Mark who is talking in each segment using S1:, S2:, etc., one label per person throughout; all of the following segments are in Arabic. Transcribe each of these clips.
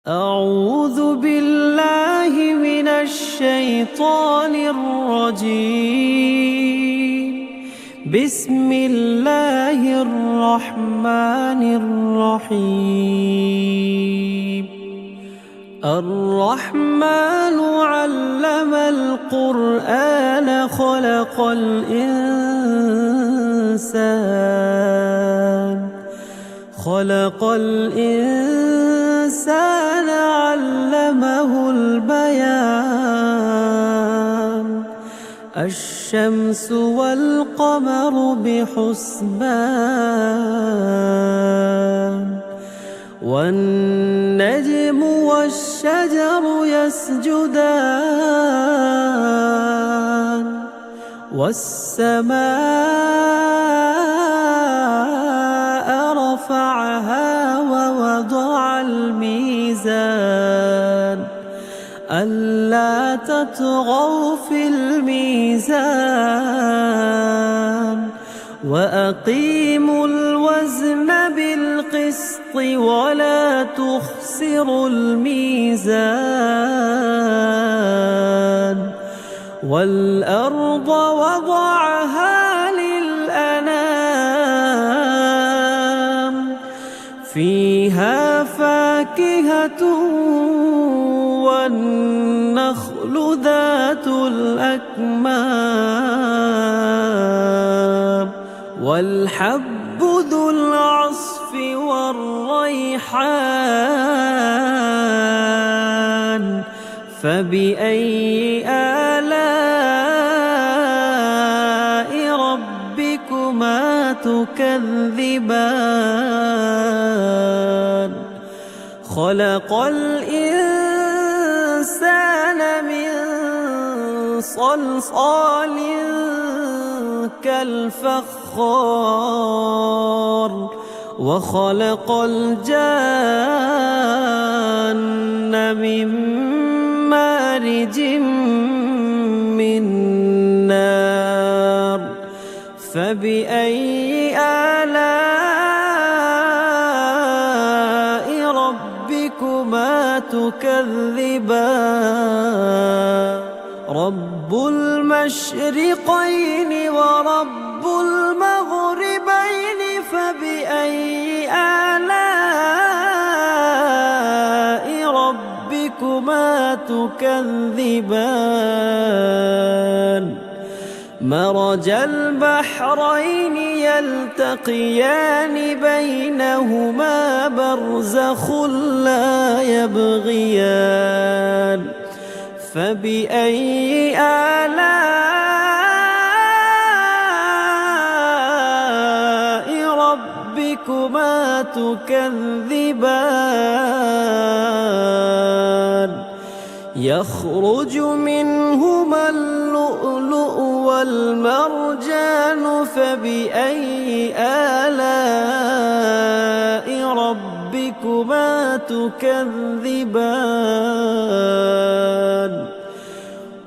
S1: أعوذ بالله من الشيطان الرجيم. بسم الله الرحمن الرحيم. الرحمن علم القرآن خلق الإنسان علمه البيان. الشمس والقمر بحسبان والنجم والشجر يسجدان والسماء رفعها ووضع الميزان ألا تطغوا في الميزان وأقيموا الوزن بالقسط ولا تخسروا الميزان. والأرض وضعها للأنام فيها فاكهة والنخل ذات الأكمام والحب ذو العصف والريحان. فبأي آلاء ربكما تكذبان؟ خلق الإنسان من صلصال كالفخار وخلق الجان من مارج من نار. فبأي آلاء ربكما تكذبان؟ رب المشرقين ورب المغربين فبأي آلاء ربكما تكذبان؟ مرج البحرين يلتقيان بينهما برزخ لا يبغيان. فبأي آلاء ربكما تكذبان؟ يخرج منهما اللؤلؤ والمرجان فبأي آلاء ربكما تكذبان؟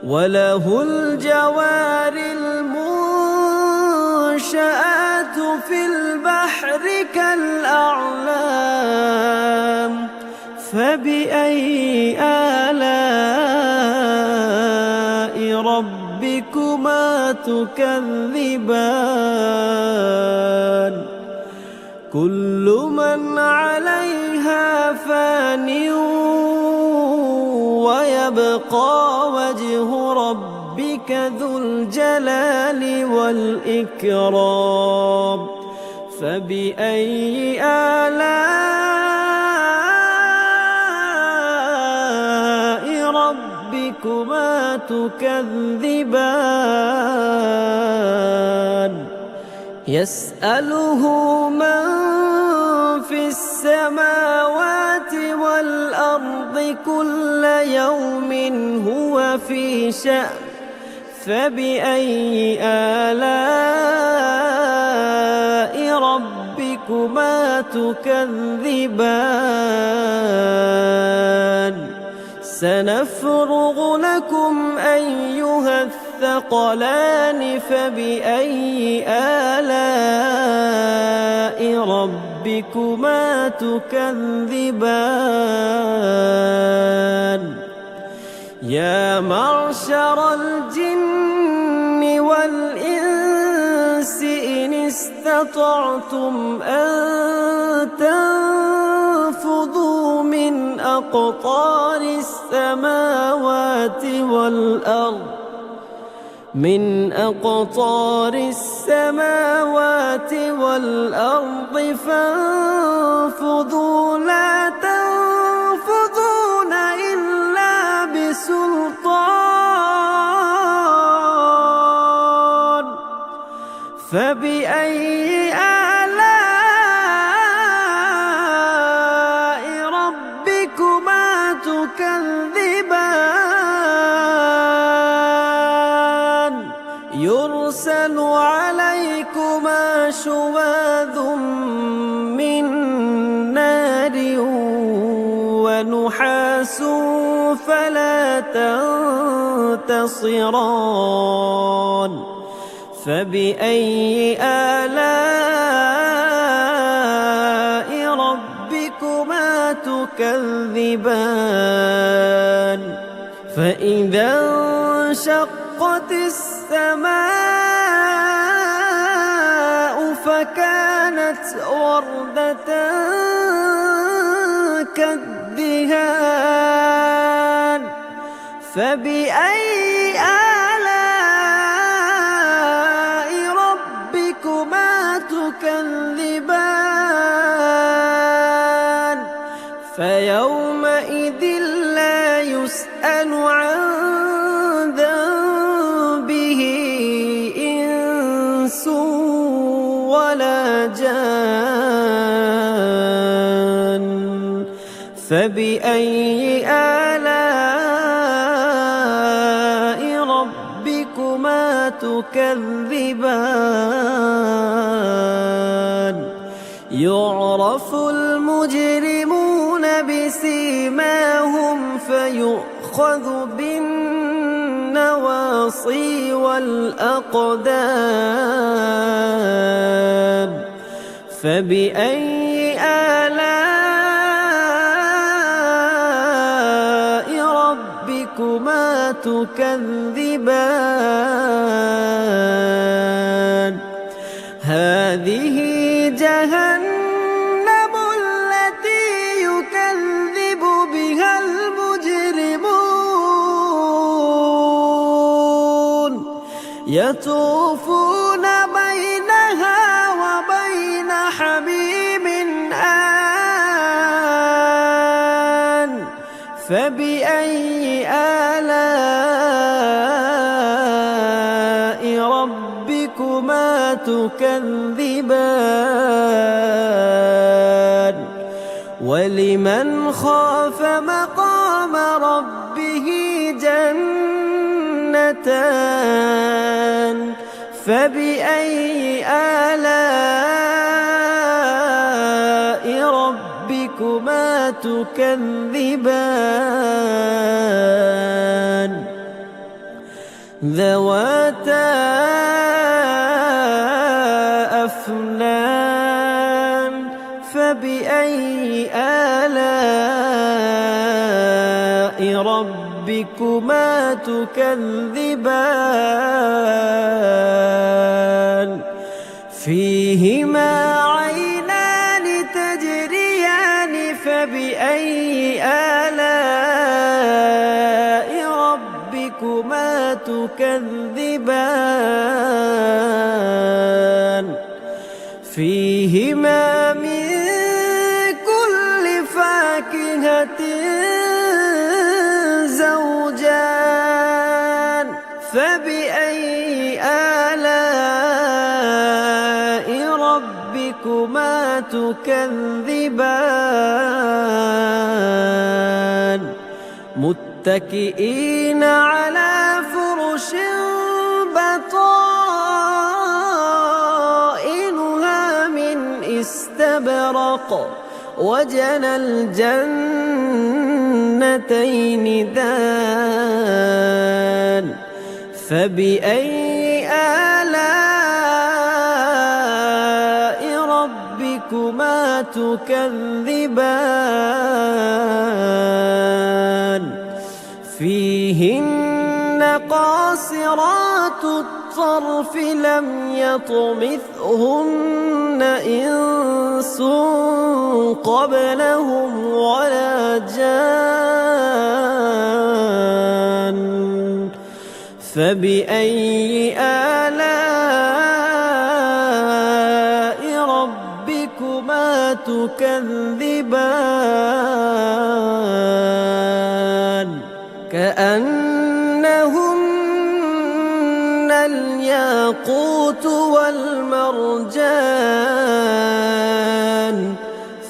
S1: وله الجوار المنشآت في البحر كالأعلام. فبأي آلاء ربكما تكذبان؟ كل من عليها فان ويبقى وجه ربك ذو الجلال والإكرام. فبأي آلاء ربكما تكذبان؟ يسأله من في السماوات والأرض كل يوم هو في شأن. فبأي آلاء ربكما تكذبان؟ سنفرغ لكم أيها الثقلان. فبأي آلاء ربكما تكذبان يا معشر الجن والإنس إن استطعتم أن تنفذوا من أقطار السماوات والأرض فانفذوا لا تنفذون إلا بسلطان فبأي آلاء ربكما تكذبان يرسل عليكما شواظ من نار ونحاس فلا تنتصران فبأي آلاء ربكما تكذبان فإذا انشقت السماء فكانت وردة كالدهان فبأي آلاء ربكما تكذبان فيومئذ لا يسأل عن ذنبه إنس ولا جان فبأي آلاء ربكما تكذبان يعرف المجرمون بسيماهم فيؤخذ بالنواصي والأقدام فبأي آلاء ربكما تكذبان هذه جهنم التي يكذب بها المجرمون يطوفون بينها وبين حميم آن فبأي آلاء ربكما تكذبان ولمن خاف مقام ربه جنتان فبأي آلاء ربكما تكذبان ذواتا أفنان فبأي آلاء ربكما تكذبان فيهما عينان تجريان فبأي آلاء ربكما تكذبان فيهما من كل فاكهة زوجان فبأي آلاء ربكما تكذبان متكئين على فرش بطائنها من استبرق وجنى الجنتين دان فبأي آلاء ربكما تكذبان فيهن قاصرات الطرف لم يطمثهن إنس قبلهم ولا جان فبأي آلاء ربكما تكذبان كأنهن الياقوت والمرجان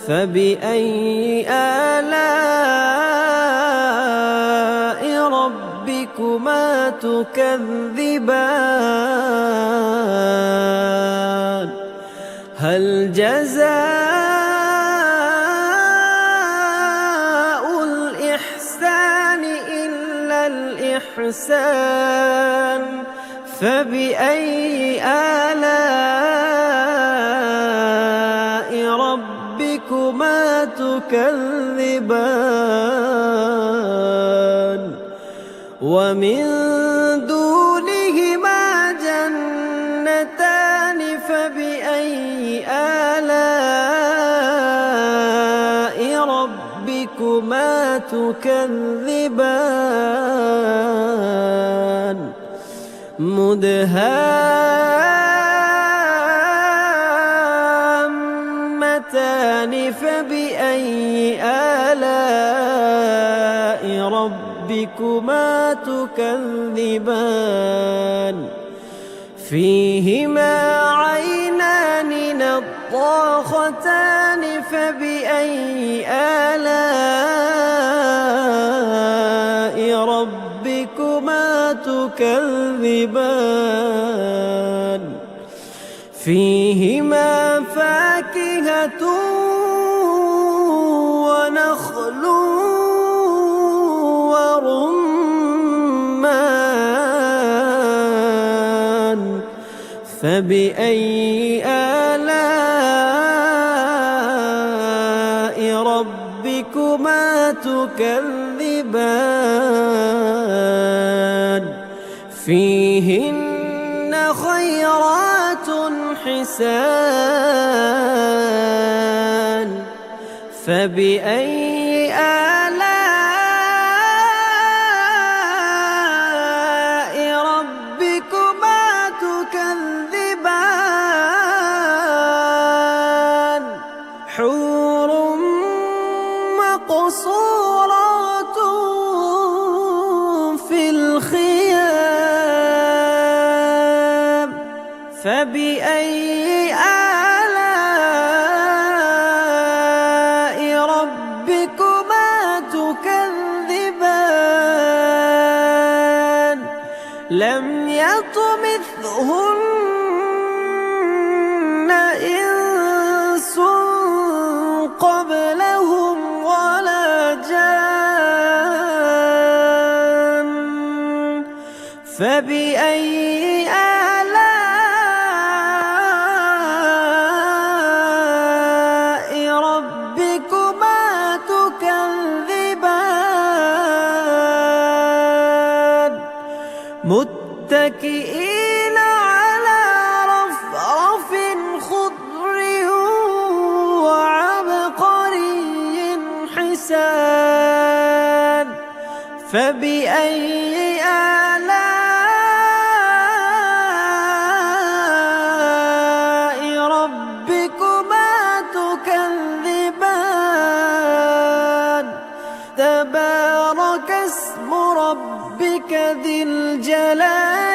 S1: فبأي آلاء ربكما تكذبان هل جزاء الإحسان إلا الإحسان فبأي آلاء ربكما تكذبان ومن دونهما جنتان فبأي آلاء ربكما تكذبان مدهامتان فبأي آلاء ربكما تكذبان فيهما عينان نضاختان فبأي آلاء ربكما تكذبان فيهما فاكهة ونخل ورمان فبأي آلاء ربكما تكذبان فيهن خيرات حسان فبأي آلاء ربكما تكذبان حور مقصورات في الخيام فبأي آلاء ربكما تكذبان لم يطمثهن إنس قبلهم ولا جان فبأي آلاء ربكما تكذبان متكئين على رفرف خضر وعبقري حسان فبأي آلاء ربكما تكذبان تبارك اسم ربك ذي الجلال